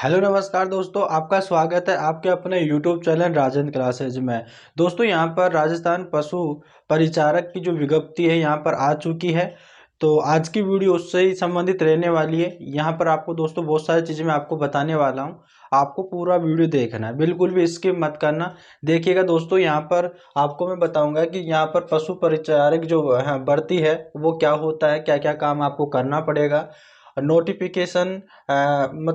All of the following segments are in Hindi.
हेलो नमस्कार दोस्तों, आपका स्वागत है आपके अपने यूट्यूब चैनल राजन क्लासेज में। दोस्तों यहाँ पर राजस्थान पशु परिचारक की जो विज्ञप्ति है यहाँ पर आ चुकी है। तो आज की वीडियो उससे ही संबंधित रहने वाली है। यहाँ पर आपको दोस्तों बहुत सारी चीज़ें मैं आपको बताने वाला हूँ। आपको पूरा वीडियो देखना है, बिल्कुल भी स्किप मत करना। देखिएगा दोस्तों, यहाँ पर आपको मैं बताऊंगा कि यहाँ पर पशु परिचारक जो भर्ती है वो क्या होता है, क्या क्या काम आपको करना पड़ेगा। नोटिफिकेशन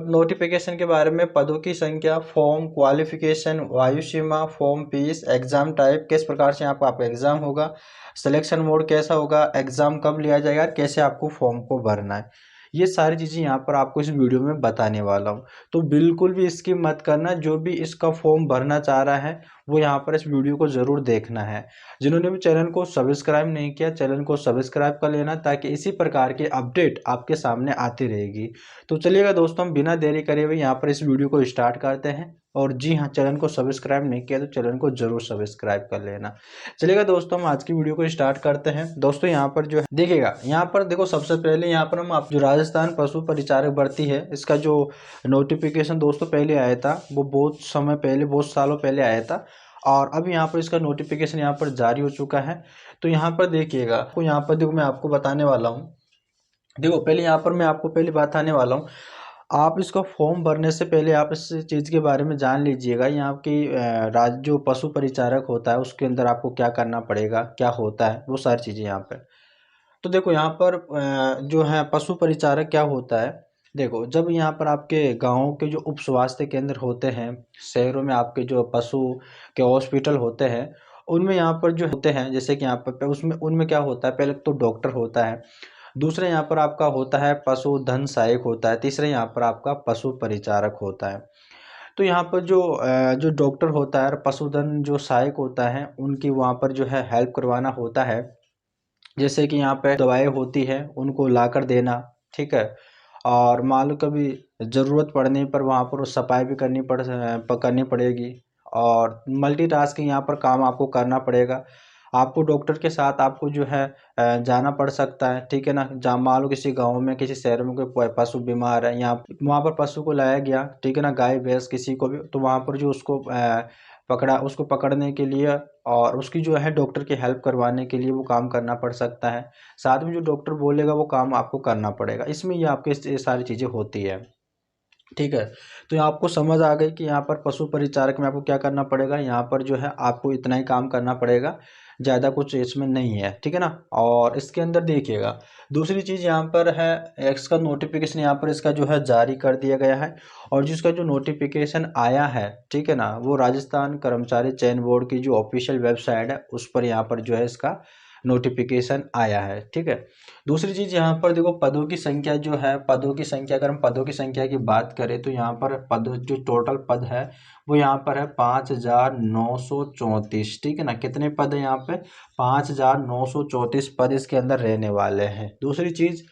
नोटिफिकेशन के बारे में, पदों की संख्या, फॉर्म, क्वालिफिकेशन, वायु सीमा, फॉर्म, फीस, एग्जाम टाइप, किस प्रकार से आपका एग्जाम होगा, सिलेक्शन मोड कैसा होगा, एग्जाम कब लिया जाएगा, कैसे आपको फॉर्म को भरना है, ये सारी चीज़ें यहाँ पर आपको इस वीडियो में बताने वाला हूँ। तो बिल्कुल भी स्किप मत करना। जो भी इसका फॉर्म भरना चाह रहा है वो यहाँ पर इस वीडियो को ज़रूर देखना है। जिन्होंने भी चैनल को सब्सक्राइब नहीं किया, चैनल को सब्सक्राइब कर लेना, ताकि इसी प्रकार के अपडेट आपके सामने आती रहेगी। तो चलिएगा दोस्तों, हम बिना देरी करे हुए यहाँ पर इस वीडियो को स्टार्ट करते हैं। और जी हाँ, चैनल को सब्सक्राइब नहीं किया तो चैनल को जरूर सब्सक्राइब कर लेना। चलिएगा दोस्तों, हम आज की वीडियो को स्टार्ट करते हैं। दोस्तों यहाँ पर जो है देखिएगा, यहाँ पर देखो, सबसे पहले यहाँ पर हम आप जो राजस्थान पशु परिचारक भर्ती है इसका जो नोटिफिकेशन दोस्तों पहले आया था, वो बहुत समय पहले, बहुत सालों पहले आया था। और अब यहाँ पर इसका नोटिफिकेशन यहाँ पर जारी हो चुका है। तो यहाँ पर देखिएगा, तो यहाँ पर देखो मैं आपको बताने वाला हूँ। देखो पहले यहाँ पर मैं आपको पहली बात आने वाला हूँ। आप इसका फॉर्म भरने से पहले आप इस चीज़ के बारे में जान लीजिएगा। यहाँ की राज्य जो पशु परिचारक होता है उसके अंदर आपको क्या करना पड़ेगा, क्या होता है, वो सारी चीज़ें यहाँ पर। तो देखो यहाँ पर जो है पशु परिचारक क्या होता है। देखो, जब यहाँ पर आपके गाँव के जो उप स्वास्थ्य केंद्र होते हैं, शहरों में आपके जो पशु के हॉस्पिटल होते हैं, उनमें यहाँ पर जो होते हैं, जैसे कि यहाँ पर उसमें उनमें क्या होता है, पहले तो डॉक्टर होता है, दूसरे यहाँ पर आपका होता है पशुधन सहायक होता है, तीसरे यहाँ पर आपका पशु परिचारक होता है। तो यहाँ पर जो डॉक्टर होता है और पशुधन जो सहायक होता है, उनकी वहाँ पर जो है हेल्प करवाना होता है। जैसे कि यहाँ पे दवाएं होती है उनको लाकर देना, ठीक है। और मान लो कभी ज़रूरत पड़ने पर वहाँ पर सफाई भी करनी पड़ेगी। और मल्टीटास्किंग यहाँ पर काम आपको करना पड़ेगा। आपको डॉक्टर के साथ आपको जो है जाना पड़ सकता है, ठीक है ना। जहाँ मान लो किसी गांव में, किसी शहर में कोई पशु बीमार है, यहाँ वहाँ पर पशु को लाया गया, ठीक है ना, गाय भैंस किसी को भी, तो वहाँ पर जो उसको उसको पकड़ने के लिए और उसकी जो है डॉक्टर की हेल्प करवाने के लिए वो काम करना पड़ सकता है। साथ में जो डॉक्टर बोलेगा वो काम आपको करना पड़ेगा। इसमें ये आपके ये सारी चीज़ें होती है, ठीक है। तो यहाँ आपको समझ आ गई कि यहाँ पर पशु परिचारक में आपको क्या करना पड़ेगा। यहाँ पर जो है आपको इतना ही काम करना पड़ेगा, ज़्यादा कुछ इसमें नहीं है, ठीक है ना। और इसके अंदर देखिएगा, दूसरी चीज़ यहाँ पर है, इसका नोटिफिकेशन यहाँ पर इसका जो है जारी कर दिया गया है। और जिसका जो नोटिफिकेशन आया है, ठीक है ना, वो राजस्थान कर्मचारी चयन बोर्ड की जो ऑफिशियल वेबसाइट है उस पर यहाँ पर जो है इसका नोटिफिकेशन आया है, ठीक है। दूसरी चीज़ यहाँ पर देखो, पदों की संख्या जो है, पदों की संख्या, अगर हम पदों की संख्या की बात करें तो यहाँ पर पद जो टोटल पद है वो यहाँ पर है 5,934, ठीक है ना। कितने पद है यहाँ पे? 5,934 पद इसके अंदर रहने वाले हैं। दूसरी चीज़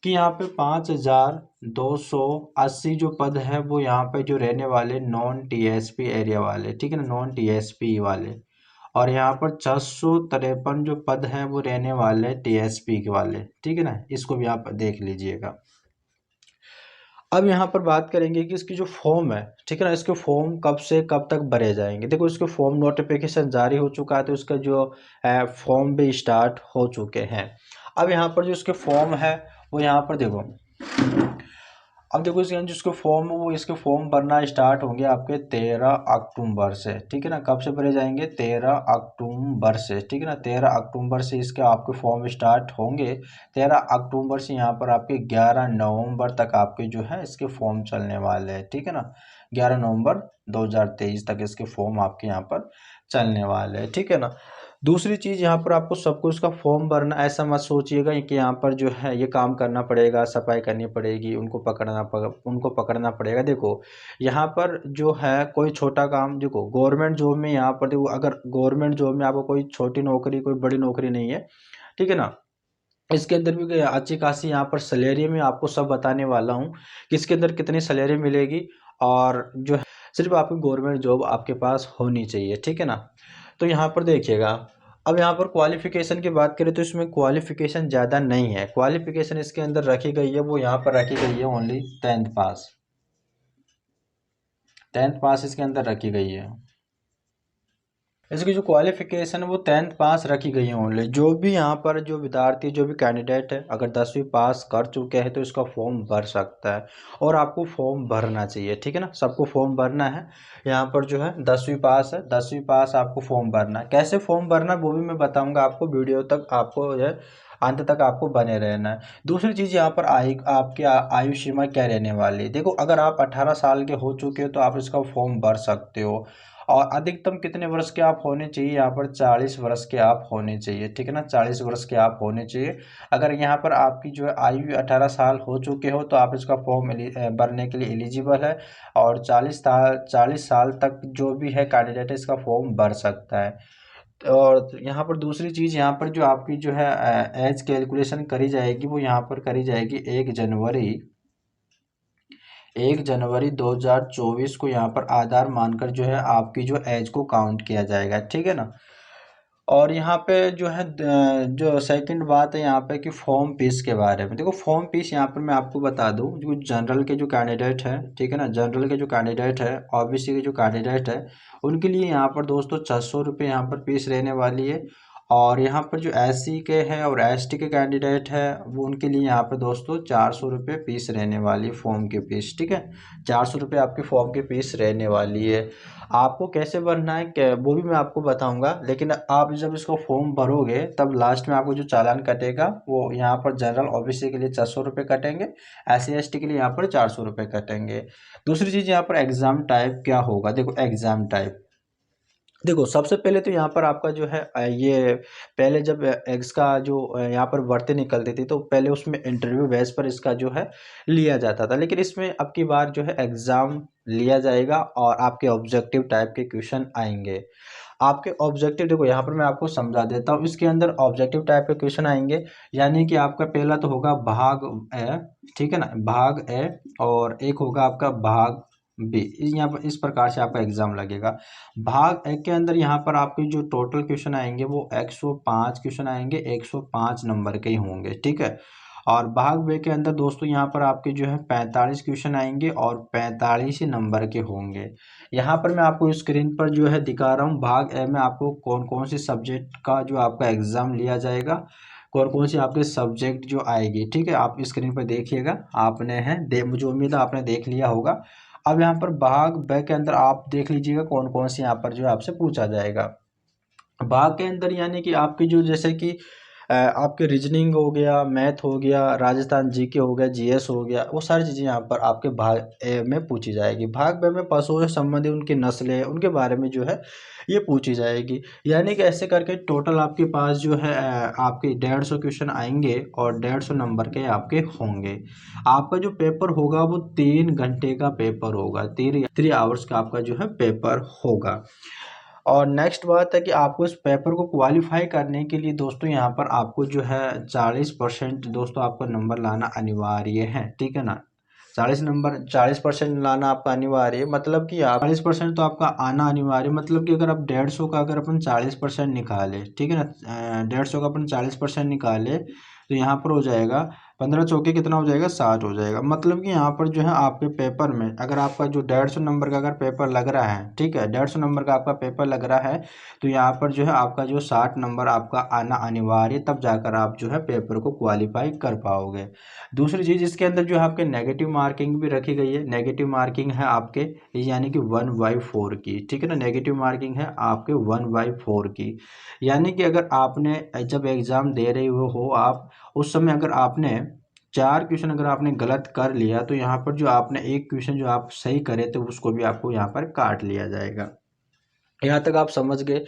कि यहाँ पे 5,280 जो पद है वो यहाँ पे जो रहने वाले नॉन टीएसपी एरिया वाले, ठीक है ना, नॉन टीएसपी वाले। और यहाँ पर 653 जो पद हैं वो रहने वाले टीएसपी के वाले, ठीक है ना। इसको भी आप देख लीजिएगा। अब यहाँ पर बात करेंगे कि इसकी जो फॉर्म है, ठीक है ना, इसके फॉर्म कब से कब तक भरे जाएंगे। देखो, इसके फॉर्म नोटिफिकेशन जारी हो चुका है तो इसका जो फॉर्म भी स्टार्ट हो चुके हैं। अब यहाँ पर जो इसके फॉर्म है वो यहाँ पर देखो, अब देखो इसके जिसके फॉर्म है वो इसके फॉर्म भरना स्टार्ट होंगे आपके 13 अक्टूबर से, ठीक है ना। कब से भरे जाएंगे? 13 अक्टूबर से, ठीक है ना। 13 अक्टूबर से इसके आपके फॉर्म स्टार्ट होंगे। 13 अक्टूबर से यहाँ पर आपके 11 नवंबर तक आपके जो है इसके फॉर्म चलने वाले हैं, ठीक है ना। 11 नवंबर 2023 तक इसके फॉर्म आपके यहाँ पर चलने वाले हैं, ठीक है ना। दूसरी चीज़ यहाँ पर आपको सबको इसका फॉर्म भरना, ऐसा मत सोचिएगा कि यहाँ पर जो है ये काम करना पड़ेगा, सफाई करनी पड़ेगी, उनको पकड़ना पड़ेगा। देखो यहाँ पर जो है कोई छोटा काम, देखो गवर्नमेंट जॉब में यहाँ पर देखो, अगर गवर्नमेंट जॉब में आपको कोई छोटी नौकरी, कोई बड़ी नौकरी नहीं है, ठीक है ना। इसके अंदर भी अच्छी खासी यहाँ पर सैलरी में आपको सब बताने वाला हूँ कि इसके अंदर कितनी सैलरी मिलेगी। और जो है सिर्फ आपकी गवर्नमेंट जॉब आपके पास होनी चाहिए, ठीक है ना। तो यहाँ पर देखिएगा, अब यहाँ पर क्वालिफिकेशन की बात करें तो इसमें क्वालिफिकेशन ज़्यादा नहीं है। क्वालिफिकेशन इसके अंदर रखी गई है, वो यहाँ पर रखी गई है ओनली 10th पास, 10th पास इसके अंदर रखी गई है। इसकी जो क्वालिफिकेशन है वो 10th पास रखी गई है ओनली। जो भी यहाँ पर जो विद्यार्थी जो भी कैंडिडेट है अगर 10वीं पास कर चुके हैं तो इसका फॉर्म भर सकता है, और आपको फॉर्म भरना चाहिए, ठीक है ना। सबको फॉर्म भरना है। यहाँ पर जो है 10वीं पास है, 10वीं पास आपको फॉर्म भरना है। कैसे फॉर्म भरना है वो भी मैं बताऊँगा आपको, वीडियो तक आपको जो है अंत तक आपको बने रहना है। दूसरी चीज़ यहाँ पर आपकी आयु सीमा क्या रहने वाली है। देखो अगर आप 18 साल के हो चुके हो तो आप इसका फॉर्म भर सकते हो। और अधिकतम कितने वर्ष के आप होने चाहिए, यहाँ पर 40 वर्ष के आप होने चाहिए, ठीक है ना। 40 वर्ष के आप होने चाहिए। अगर यहाँ पर आपकी जो है आयु 18 साल हो चुके हो तो आप इसका फॉर्म भरने के लिए एलिजिबल है। और 40 साल तक जो भी है कैंडिडेट इसका फॉर्म भर सकता है। और यहाँ पर दूसरी चीज़, यहाँ पर जो आपकी जो है एज कैलकुलेशन करी जाएगी वो यहाँ पर करी जाएगी 1 जनवरी 2024 को यहाँ पर आधार मानकर जो है आपकी जो एज को काउंट किया जाएगा, ठीक है ना। और यहाँ पे जो है जो सेकंड बात है यहाँ पे कि फॉर्म फीस के बारे में। देखो फॉर्म फीस यहाँ पर मैं आपको बता दूँ, जो जनरल के जो कैंडिडेट है, ठीक है ना, जनरल के जो कैंडिडेट है, ओबीसी के जो कैंडिडेट है, उनके लिए यहाँ पर दोस्तों 600 रुपये यहाँ पर फीस रहने वाली है। और यहाँ पर जो एससी के हैं और एसटी के कैंडिडेट है वो उनके लिए यहाँ पर दोस्तों 400 रुपये फीस रहने वाली है, फॉर्म की फीस, ठीक है। 400 रुपये आपकी फॉर्म की फीस रहने वाली है। आपको कैसे भरना है वो भी मैं आपको बताऊंगा, लेकिन आप जब इसको फॉर्म भरोगे तब लास्ट में आपको जो चालान कटेगा वो यहाँ पर जनरल ओबीसी के लिए 600 रुपये कटेंगे, एससी एसटी के लिए यहाँ पर 400 रुपये कटेंगे। दूसरी चीज़ यहाँ पर एग्ज़ाम टाइप क्या होगा। देखो एग्ज़ाम टाइप, देखो सबसे पहले तो यहाँ पर आपका जो है ये पहले जब एग्स का जो यहाँ पर भर्ती निकलती थी तो पहले उसमें इंटरव्यू बेस पर इसका जो है लिया जाता था, लेकिन इसमें अब की बार जो है एग्ज़ाम लिया जाएगा और आपके ऑब्जेक्टिव टाइप के क्वेश्चन आएंगे। आपके ऑब्जेक्टिव देखो यहाँ पर मैं आपको समझा देता हूँ, इसके अंदर ऑब्जेक्टिव टाइप के क्वेश्चन आएंगे। यानी कि आपका पहला तो होगा भाग ए, ठीक है ना, भाग ए, और एक होगा आपका भाग बी। यहाँ पर इस प्रकार से आपका एग्जाम लगेगा। भाग एक के अंदर यहाँ पर आपके जो टोटल क्वेश्चन आएंगे वो 105 क्वेश्चन आएंगे, 105 नंबर के ही होंगे, ठीक है। और भाग बे के अंदर दोस्तों यहाँ पर आपके जो है 45 क्वेश्चन आएंगे और 45 ही नंबर के होंगे। यहाँ पर मैं आपको स्क्रीन पर जो है दिखा रहा हूँ, भाग ए में आपको कौन कौन से सब्जेक्ट का जो आपका एग्ज़ाम लिया जाएगा, कौन कौन सी आपके सब्जेक्ट जो आएगी, ठीक है। आप स्क्रीन पर देखिएगा, आपने मुझे उम्मीद है आपने देख लिया होगा। अब यहाँ पर भाग ब के अंदर आप देख लीजिएगा कौन कौन सी यहाँ पर जो आपसे पूछा जाएगा। भाग के अंदर यानी कि आपकी जो जैसे कि आपके रीजनिंग हो गया, मैथ हो गया, राजस्थान जीके हो गया, जीएस हो गया, वो सारी चीज़ें यहाँ पर आपके भाग ए में पूछी जाएगी। भाग ब में पशुओं से संबंधित उनकी नस्लें, उनके बारे में जो है ये पूछी जाएगी। यानी कि ऐसे करके टोटल आपके पास जो है आपके 150 क्वेश्चन आएंगे और 150 नंबर के आपके होंगे। आपका जो पेपर होगा वो 3 घंटे का पेपर होगा, 3 आवर्स का आपका जो है पेपर होगा। और नेक्स्ट बात है कि आपको इस पेपर को क्वालिफाई करने के लिए दोस्तों यहाँ पर आपको जो है 40% दोस्तों आपका नंबर लाना अनिवार्य है, ठीक है ना। 40% लाना आपका अनिवार्य है, मतलब कि आप 40% तो आपका आना अनिवार्य, मतलब कि अगर आप 150 का अगर अपन 40% निकाले, ठीक है ना, 150 का अपन 40% निकाले तो यहाँ पर हो जाएगा 15 चौके कितना हो जाएगा, 60 हो जाएगा। मतलब कि यहाँ पर जो है आपके पेपर में अगर आपका जो 150 नंबर का अगर पेपर लग रहा है, ठीक है, 150 नंबर का आपका पेपर लग रहा है तो यहाँ पर जो है आपका जो 60 नंबर आपका आना अनिवार्य, तब जाकर आप जो है पेपर को क्वालिफाई कर पाओगे। दूसरी चीज़ इसके अंदर जो है आपके नेगेटिव मार्किंग भी रखी गई है। नेगेटिव मार्किंग है आपके यानी कि 1/4 की, ठीक है ना। नेगेटिव मार्किंग है आपके 1/4 की, यानी कि अगर आपने जब एग्ज़ाम दे रहे हो आप उस समय अगर आपने 4 क्वेश्चन अगर आपने गलत कर लिया तो यहाँ पर जो आपने एक क्वेश्चन जो आप सही करे तो उसको भी आपको यहाँ पर काट लिया जाएगा। यहाँ तक आप समझ गए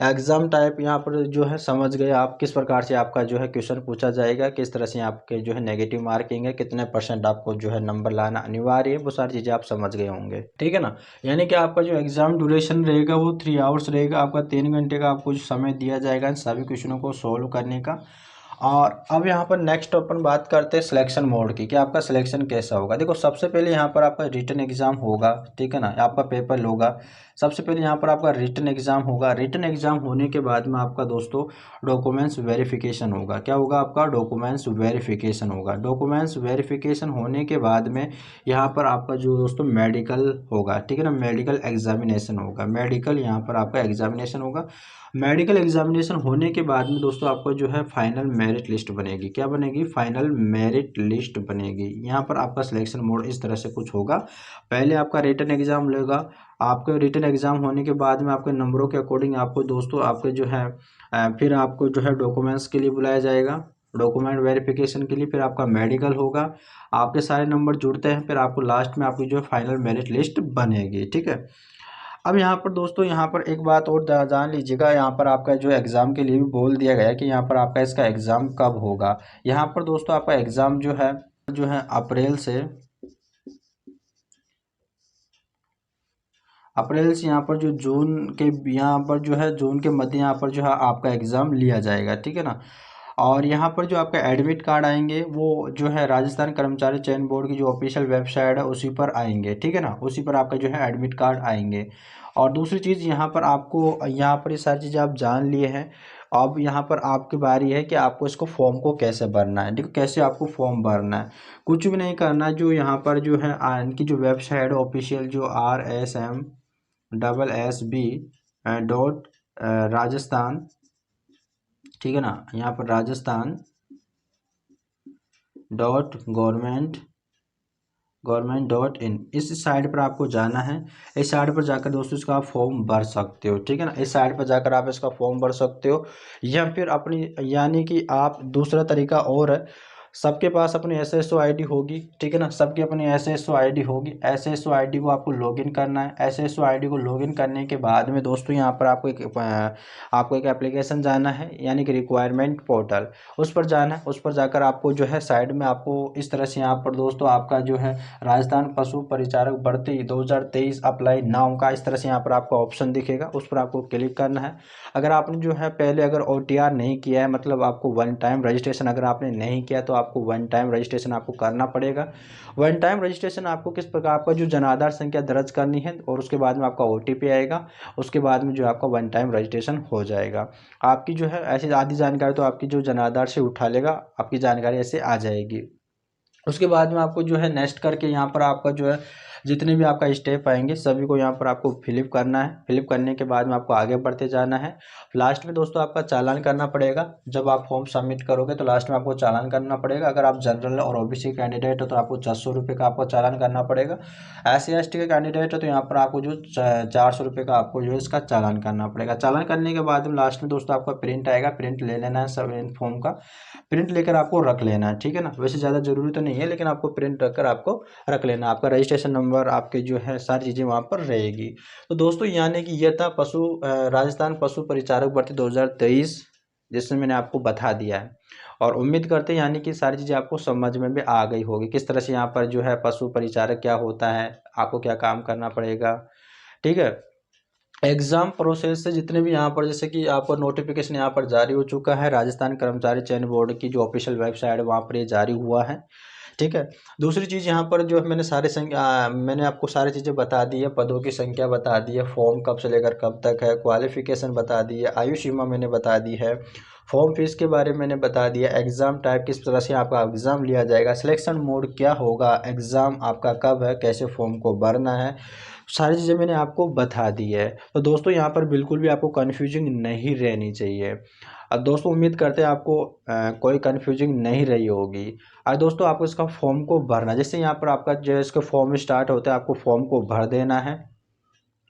एग्ज़ाम टाइप, यहाँ पर जो है समझ गए आप किस प्रकार से आपका जो है क्वेश्चन पूछा जाएगा, किस तरह से आपके जो है नेगेटिव मार्किंग है, कितने % आपको जो है नंबर लाना अनिवार्य है, वो सारी चीज़ें आप समझ गए होंगे, ठीक है ना। यानी कि आपका जो एग्ज़ाम ड्यूरेशन रहेगा वो 3 आवर्स रहेगा, आपका 3 घंटे का आपको जो समय दिया जाएगा इन सभी क्वेश्चनों को सॉल्व करने का। और अब यहाँ पर नेक्स्ट अपन बात करते हैं सिलेक्शन मोड की कि आपका सिलेक्शन कैसा होगा। देखो सबसे पहले यहाँ पर आपका रिटन एग्जाम होगा, ठीक है ना, आपका पेपर होगा। सबसे पहले यहाँ पर आपका रिटन एग्जाम होगा। रिटन एग्जाम होने के बाद में आपका दोस्तों डॉक्यूमेंट्स वेरिफिकेशन होगा। क्या होगा? आपका डॉक्यूमेंट्स वेरिफिकेशन होगा। डॉक्यूमेंट्स वेरिफिकेशन होने के बाद में यहाँ पर आपका जो दोस्तों मेडिकल होगा, ठीक है ना, मेडिकल एग्जामिनेशन होगा। मेडिकल यहाँ पर आपका एग्जामिनेशन होगा। मेडिकल एग्जामिनेशन होने के बाद में दोस्तों आपको जो है फाइनल मेरिट लिस्ट बनेगी। क्या बनेगी? फाइनल मेरिट लिस्ट बनेगी। यहाँ पर आपका सिलेक्शन मोड इस तरह से कुछ होगा। पहले आपका रिटन एग्जाम लेगा। आपके रिटन एग्जाम होने के बाद में आपके नंबरों के अकॉर्डिंग आपको दोस्तों आपके जो है फिर आपको जो है डॉक्यूमेंट्स के लिए बुलाया जाएगा, डॉक्यूमेंट वेरिफिकेशन के लिए। फिर आपका मेडिकल होगा, आपके सारे नंबर जुड़ते हैं, फिर आपको लास्ट में आपकी जो है फाइनल मेरिट लिस्ट बनेगी, ठीक है। अब यहाँ पर दोस्तों यहाँ पर एक बात और जान लीजिएगा। यहाँ पर आपका जो एग्ज़ाम के लिए भी बोल दिया गया है कि यहाँ पर आपका इसका एग्ज़ाम कब होगा। यहाँ पर दोस्तों आपका एग्ज़ाम जो है अप्रैल से यहाँ पर जो जून के यहाँ पर जो है जून के मध्य यहाँ पर जो है आपका एग्ज़ाम लिया जाएगा, ठीक है ना। और यहाँ पर जो आपका एडमिट कार्ड आएंगे वो जो है राजस्थान कर्मचारी चयन बोर्ड की जो ऑफिशियल वेबसाइट है उसी पर आएंगे, ठीक है ना, उसी पर आपका जो है एडमिट कार्ड आएंगे। और दूसरी चीज़ यहाँ पर आपको यहाँ पर ये सारी चीज़ें आप जान लिए हैं। अब यहाँ पर आपकी बारी है कि आपको इसको फॉर्म को कैसे भरना है। देखो कैसे आपको फॉर्म भरना है, कुछ भी नहीं करना। जो यहाँ पर जो है इनकी जो वेबसाइट है ऑफिशियल जो RSMSSB डॉट राजस्थान, ठीक है ना, यहाँ पर राजस्थान डॉट गवर्नमेंट.in इस साइट पर आपको जाना है। इस साइट पर जाकर दोस्तों इसका आप फॉर्म भर सकते हो, ठीक है ना। इस साइट पर जाकर आप इसका फॉर्म भर सकते हो, या फिर अपनी यानी कि आप दूसरा तरीका और है, सबके पास अपनी SSO ID होगी, ठीक है ना, सबकी अपनी SSO ID होगी। SSO ID को आपको लॉगिन करना है। SSO ID को लॉगिन करने के बाद में दोस्तों यहाँ पर आपको एक एप्लीकेशन जाना है, यानी कि रिक्वायरमेंट पोर्टल, उस पर जाना है। उस पर जाकर आपको जो है साइड में आपको इस तरह से यहाँ पर दोस्तों आपका जो है राजस्थान पशु परिचारक भर्ती 2023 अप्लाई नाउ का इस तरह से यहाँ पर आपको ऑप्शन दिखेगा, उस पर आपको क्लिक करना है। अगर आपने जो है पहले अगर OTR नहीं किया है, मतलब आपको वन टाइम रजिस्ट्रेशन अगर आपने नहीं किया तो आपको वन टाइम रजिस्ट्रेशन आपको करना पड़ेगा। वन टाइम रजिस्ट्रेशन आपको किस प्रकार, आपका जो जन आधार संख्या दर्ज करनी है और उसके बाद में आपका OTP आएगा, उसके बाद में जो आपका वन टाइम रजिस्ट्रेशन हो जाएगा। आपकी जो है ऐसी आधी जानकारी तो आपकी जो जन आधार से उठा लेगा, आपकी जानकारी ऐसे आ जाएगी। उसके बाद में आपको जो है नेक्स्ट करके यहाँ पर आपका जो है जितने भी आपका स्टेप आएंगे सभी को यहाँ पर आपको फिलिप करना है। फिलिप करने के बाद में आपको आगे बढ़ते जाना है। लास्ट में दोस्तों आपका चालान करना पड़ेगा। जब आप फॉर्म सबमिट करोगे तो लास्ट में आपको चालान करना पड़ेगा। अगर आप जनरल और OBC कैंडिडेट हो तो आपको 600 रुपये का आपको चालान करना पड़ेगा। SC ST के कैंडिडेट हो तो यहाँ पर आपको जो 400 रुपये का आपको जो है इसका चालान करना पड़ेगा। चालान करने के बाद में लास्ट में दोस्तों आपका प्रिंट आएगा, प्रिंट ले लेना है सब इन फॉर्म का, प्रिंट लेकर आपको रख लेना है, ठीक है ना। वैसे ज़्यादा जरूरी तो नहीं है, लेकिन आपको प्रिंट रखकर आपको रख लेना। आपका रजिस्ट्रेशन नंबर आपके जो है सारी चीज़ें वहाँ पर रहेगी। तो दोस्तों यानी कि यह था राजस्थान पशु परिचारक भर्ती 2023, जिसमें मैंने आपको बता दिया है। और उम्मीद करते हैं यानी कि सारी चीज़ें आपको समझ में भी आ गई होगी, किस तरह से यहाँ पर जो है पशु परिचारक क्या होता है, आपको क्या काम करना पड़ेगा, ठीक है। एग्ज़ाम प्रोसेस से जितने भी यहाँ पर जैसे कि आपको नोटिफिकेशन यहाँ पर जारी हो चुका है, राजस्थान कर्मचारी चयन बोर्ड की जो ऑफिशियल वेबसाइट है वहाँ पर ये जारी हुआ है, ठीक है। दूसरी चीज़ यहाँ पर जो मैंने मैंने आपको सारी चीज़ें बता दी है। पदों की संख्या बता दी है, फॉर्म कब से लेकर कब तक है, क्वालिफिकेशन बता दी है, आयु सीमा मैंने बता दी है, फॉर्म फीस के बारे में मैंने बता दिया, एग्ज़ाम टाइप किस तरह से आपका एग्ज़ाम लिया जाएगा, सिलेक्शन मोड क्या होगा, एग्ज़ाम आपका कब है, कैसे फॉर्म को भरना है, सारी चीज़ें मैंने आपको बता दी है। तो दोस्तों यहाँ पर बिल्कुल भी आपको कन्फ्यूजिंग नहीं रहनी चाहिए। अब दोस्तों उम्मीद करते हैं आपको कोई कन्फ्यूजिंग नहीं रही होगी। और दोस्तों आपको इसका फॉर्म को भरना, जैसे यहाँ पर आपका जो इसका फॉर्म स्टार्ट होता है आपको फॉर्म को भर देना है।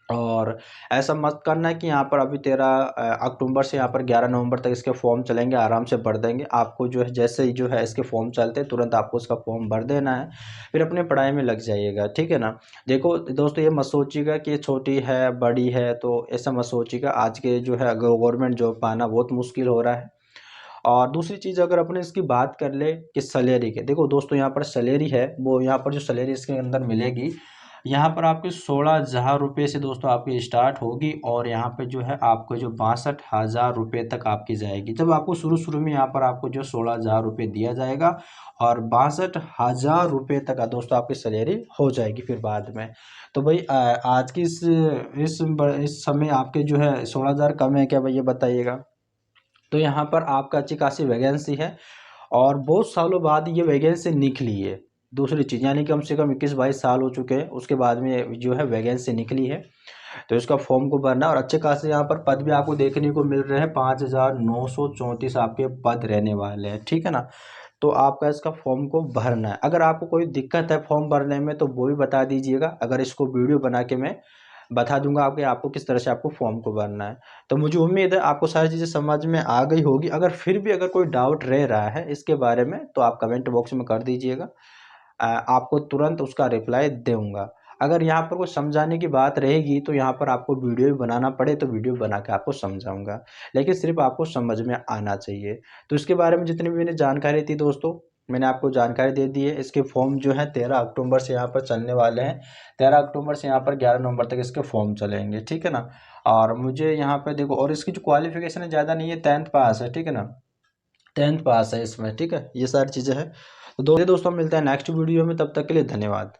और ऐसा मत करना है कि यहाँ पर अभी 13 अक्टूबर से यहाँ पर 11 नवंबर तक इसके फॉर्म चलेंगे, आराम से भर देंगे। आपको जो है जैसे ही जो है इसके फॉर्म चलते हैं तुरंत आपको इसका फॉर्म भर देना है, फिर अपने पढ़ाई में लग जाइएगा, ठीक है ना। देखो दोस्तों ये मत सोचिएगा कि ये छोटी है बड़ी है, तो ऐसा मत सोचिएगा। आज के जो है गवर्नमेंट जॉब पाना बहुत मुश्किल हो रहा है। और दूसरी चीज़ अगर अपने इसकी बात कर ले कि सैलरी के, देखो दोस्तों यहाँ पर सैलरी है वो यहाँ पर जो सैलरी इसके अंदर मिलेगी यहाँ पर आपके 16,000 रुपये से दोस्तों आपकी स्टार्ट होगी और यहाँ पे जो है आपको जो 62,000 रुपये तक आपकी जाएगी। जब आपको शुरू शुरू में यहाँ पर आपको जो 16,000 रुपये दिया जाएगा और 62,000 रुपये तक दोस्तों आपकी सैलरी हो जाएगी फिर बाद में। तो भाई आज की इस समय आपके जो है 16,000 कम है क्या भाई, ये बताइएगा। तो यहाँ पर आपका अच्छी खासी वैकेंसी है और बहुत सालों बाद ये वैकेंसी निकली है। दूसरी चीज़ यानी कम से कम 21-22 साल हो चुके हैं, उसके बाद में जो है वैकेंसी निकली है। तो इसका फॉर्म को भरना और अच्छे खासे यहाँ पर पद भी आपको देखने को मिल रहे हैं। 5,934 आपके पद रहने वाले हैं, ठीक है ना। तो आपका इसका फॉर्म को भरना है। अगर आपको कोई दिक्कत है फॉर्म भरने में तो वो भी बता दीजिएगा, अगर इसको वीडियो बना के मैं बता दूंगा आपको किस तरह से आपको फॉर्म को भरना है। तो मुझे उम्मीद है आपको सारी चीज़ें समझ में आ गई होगी। अगर फिर भी अगर कोई डाउट रह रहा है इसके बारे में तो आप कमेंट बॉक्स में कर दीजिएगा, आपको तुरंत उसका रिप्लाई दूंगा। अगर यहाँ पर कोई समझाने की बात रहेगी तो यहाँ पर आपको वीडियो भी बनाना पड़े तो वीडियो बना के आपको समझाऊंगा, लेकिन सिर्फ आपको समझ में आना चाहिए। तो इसके बारे में जितनी भी मैंने जानकारी थी दोस्तों, मैंने आपको जानकारी दे दी है। इसके फॉर्म जो है 13 अक्टूबर से यहाँ पर चलने वाले हैं। 13 अक्टूबर से यहाँ पर 11 नवंबर तक इसके फॉर्म चलेंगे, ठीक है ना। और मुझे यहाँ पर देखो, और इसकी जो क्वालिफिकेशन है ज़्यादा नहीं है, 10th पास है, ठीक है ना। 10th पास है इसमें, ठीक है। ये सारी चीज़ें हैं। तो दोस्तों मिलते हैं नेक्स्ट वीडियो में, तब तक के लिए धन्यवाद।